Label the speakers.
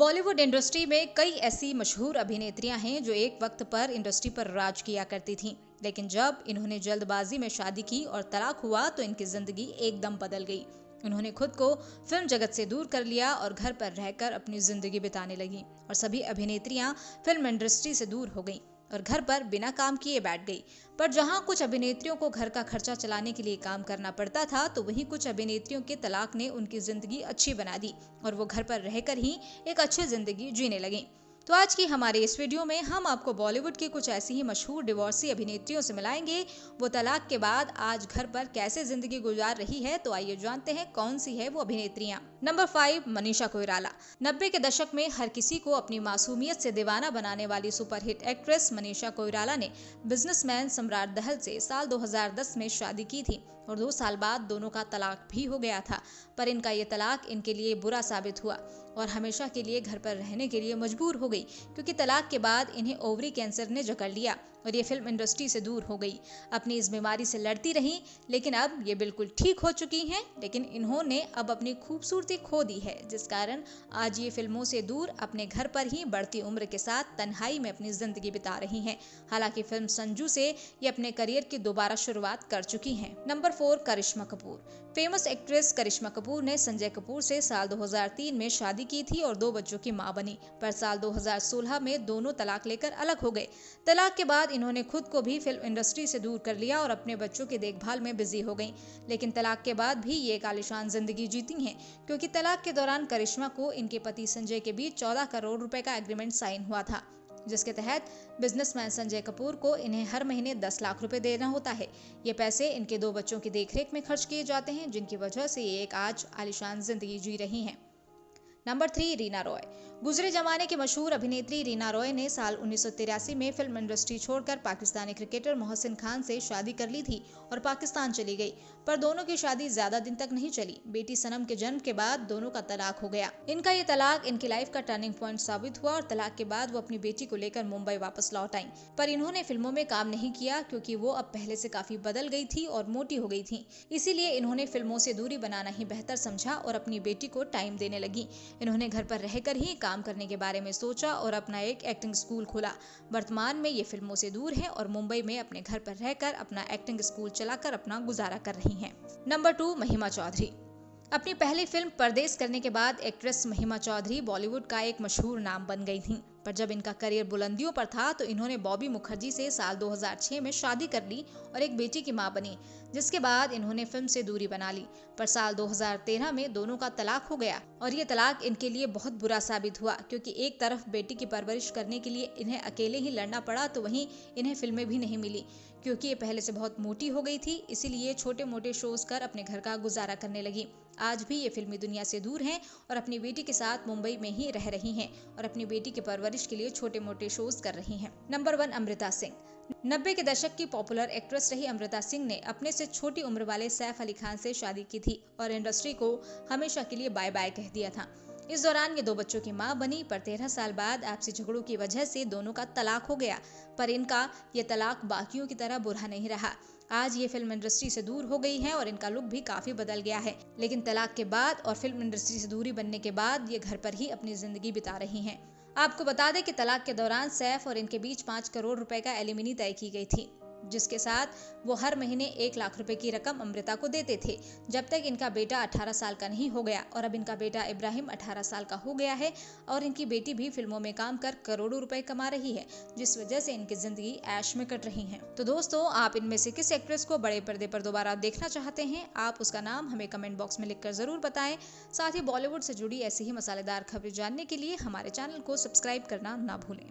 Speaker 1: Bollywood industry में कई ऐसी मशहूर अभिनेत्रियां हैं जो एक वक्त पर इंडस्ट्री पर राज किया करती थीं, लेकिन जब इन्होंने जल्दबाजी में शादी की और तलाक हुआ तो इनकी जिंदगी एकदम बदल गई। उन्होंने खुद को फिल्म जगत से दूर कर लिया और घर पर रहकर अपनी जिंदगी बिताने लगी और सभी अभिनेत्रियां फिल्म इंडस्ट्री से दूर हो गईं और घर पर बिना काम किए बैठ गई। पर जहां कुछ अभिनेत्रियों को घर का खर्चा चलाने के लिए काम करना पड़ता था, तो वहीं कुछ अभिनेत्रियों के तलाक ने उनकी जिंदगी अच्छी बना दी और वो घर पर रहकर ही एक अच्छी जिंदगी जीने लगी। तो आज की हमारे इस वीडियो में हम आपको बॉलीवुड की कुछ ऐसी ही मशहूर डिवोर्सी अभिनेत्रियों से मिलाएंगे। वो तलाक के बाद आज घर पर कैसे जिंदगी गुजार रही है, तो आइए जानते हैं कौन सी है वो अभिनेत्रियां। नंबर 5, मनीषा कोइराला। 90 के दशक में हर किसी को अपनी मासूमियत से दीवाना बनाने वाली सुपरहिट एक्ट्रेस मनीषा कोइराला ने बिजनेसमैन सम्राट दहल से साल 2010 में शादी की थी और 2 साल बाद दोनों का तलाक भी हो गया था। पर इनका ये तलाक इनके लिए बुरा साबित हुआ और हमेशा के लिए घर पर रहने के लिए मजबूर हो गई, क्योंकि तलाक के बाद इन्हें ओवरी कैंसर ने जकड़ लिया और ये फिल्म इंडस्ट्री से दूर हो गई। अपनी इस बीमारी से लड़ती रही, लेकिन अब ये बिल्कुल ठीक हो चुकी हैं। लेकिन इन्होंने अब अपनी खूबसूरती खो दी है, जिस कारण आज ये फिल्मों से दूर अपने घर पर ही बढ़ती उम्र के साथ तन्हाई में अपनी जिंदगी बिता रही हैं। हालांकि फिल्म संजू से ये अपने करियर की दोबारा शुरुआत कर चुकी हैं। नंबर 4, करिश्मा कपूर। फेमस एक्ट्रेस करिश्मा कपूर ने संजय कपूर से साल 2003 में शादी की थी और 2 बच्चों की मां बनी। पर साल 2016 में दोनों तलाक लेकर अलग हो गए। तलाक के बाद इन्होंने खुद को भी फिल्म इंडस्ट्री से दूर कर लिया और अपने बच्चों की देखभाल में बिजी हो गईं। लेकिन तलाक के बाद भी ये एक आलीशान जिंदगी जीती हैं, क्योंकि तलाक के दौरान करिश्मा को इनके पति संजय के बीच 14 करोड़ रुपए का एग्रीमेंट साइन हुआ था, जिसके तहत बिजनेसमैन संजय कपूर को इन्हें हर महीने 10 लाख रुपए देना होता है। ये पैसे इनके 2 बच्चों की देखरेख में खर्च किए जाते हैं, जिनकी वजह से ये एक आज आलीशान जिंदगी जी रही हैं। नंबर 3, रीना रॉय। गुजरे जमाने की मशहूर अभिनेत्री रीना रॉय ने साल 1983 में फिल्म इंडस्ट्री छोड़कर पाकिस्तानी क्रिकेटर मोहसिन खान से शादी कर ली थी और पाकिस्तान चली गई। पर दोनों की शादी ज्यादा दिन तक नहीं चली। बेटी सनम के जन्म के बाद दोनों का तलाक हो गया। इनका ये तलाक इनकी लाइफ का टर्निंग पॉइंट साबित हुआ और तलाक के बाद वो अपनी बेटी को लेकर मुंबई वापस लौट आई। पर इन्होंने फिल्मों में काम नहीं किया, क्योंकि वो अब पहले से काफी बदल गई थी और मोटी हो गई थी। इसीलिए इन्होंने फिल्मों से दूरी बनाना ही बेहतर समझा और अपनी बेटी को टाइम देने लगी। इन्होंने घर पर रहकर ही काम करने के बारे में सोचा और अपना एक एक्टिंग स्कूल खोला। वर्तमान में ये फिल्मों से दूर हैं और मुंबई में अपने घर पर रहकर अपना एक्टिंग स्कूल चलाकर अपना गुजारा कर रही हैं। नंबर 2, महिमा चौधरी। अपनी पहली फिल्म परदेस करने के बाद एक्ट्रेस महिमा चौधरी बॉलीवुड का एक मशहूर नाम बन गई थीं। पर जब इनका करियर बुलंदियों पर था तो इन्होंने बॉबी मुखर्जी से साल 2006 में शादी कर ली और एक बेटी की मां बनी, जिसके बाद इन्होंने फिल्म से दूरी बना ली। पर साल 2013 में दोनों का तलाक हो गया और ये तलाक इनके लिए बहुत बुरा साबित हुआ, क्योंकि एक तरफ बेटी की परवरिश करने के लिए इन्हें अकेले ही लड़ना पड़ा, तो वहीं इन्हें फिल्में भी नहीं मिली, क्योंकि ये पहले से बहुत मोटी हो गई थी। इसीलिए छोटे मोटे शोज कर अपने घर का गुजारा करने लगी। आज भी ये फिल्मी दुनिया से दूर हैं और अपनी बेटी के साथ मुंबई में ही रह रही हैं और अपनी बेटी की परवरिश के लिए छोटे मोटे शोज कर रही हैं। नंबर 1, अमृता सिंह। 90 के दशक की पॉपुलर एक्ट्रेस रही अमृता सिंह ने अपने से छोटी उम्र वाले सैफ अली खान से शादी की थी और इंडस्ट्री को हमेशा के लिए बाय बाय कह दिया था। इस दौरान ये 2 बच्चों की मां बनी। पर 13 साल बाद आपसी झगड़ों की वजह से दोनों का तलाक हो गया। पर इनका ये तलाक बाकियों की तरह बुरा नहीं रहा। आज ये फिल्म इंडस्ट्री से दूर हो गई हैं और इनका लुक भी काफी बदल गया है। लेकिन तलाक के बाद और फिल्म इंडस्ट्री से दूरी बनने के बाद ये घर पर ही अपनी जिंदगी बिता रही हैं। आपको बता दें कि तलाक के दौरान सैफ और इनके बीच 5 करोड़ रुपए का एलिमनी तय की गई थी, जिसके साथ वो हर महीने 1 लाख रुपए की रकम अमृता को देते थे, जब तक इनका बेटा 18 साल का नहीं हो गया। और अब इनका बेटा इब्राहिम 18 साल का हो गया है और इनकी बेटी भी फिल्मों में काम कर करोड़ों रुपए कमा रही है, जिस वजह से इनकी जिंदगी ऐश में कट रही है। तो दोस्तों, आप इनमें से किस एक्ट्रेस को बड़े पर्दे पर दोबारा देखना चाहते हैं? आप उसका नाम हमें कमेंट बॉक्स में लिखकर जरूर बताएं। साथ ही बॉलीवुड से जुड़ी ऐसी ही मसालेदार खबरें जानने के लिए हमारे चैनल को सब्सक्राइब करना ना भूलें।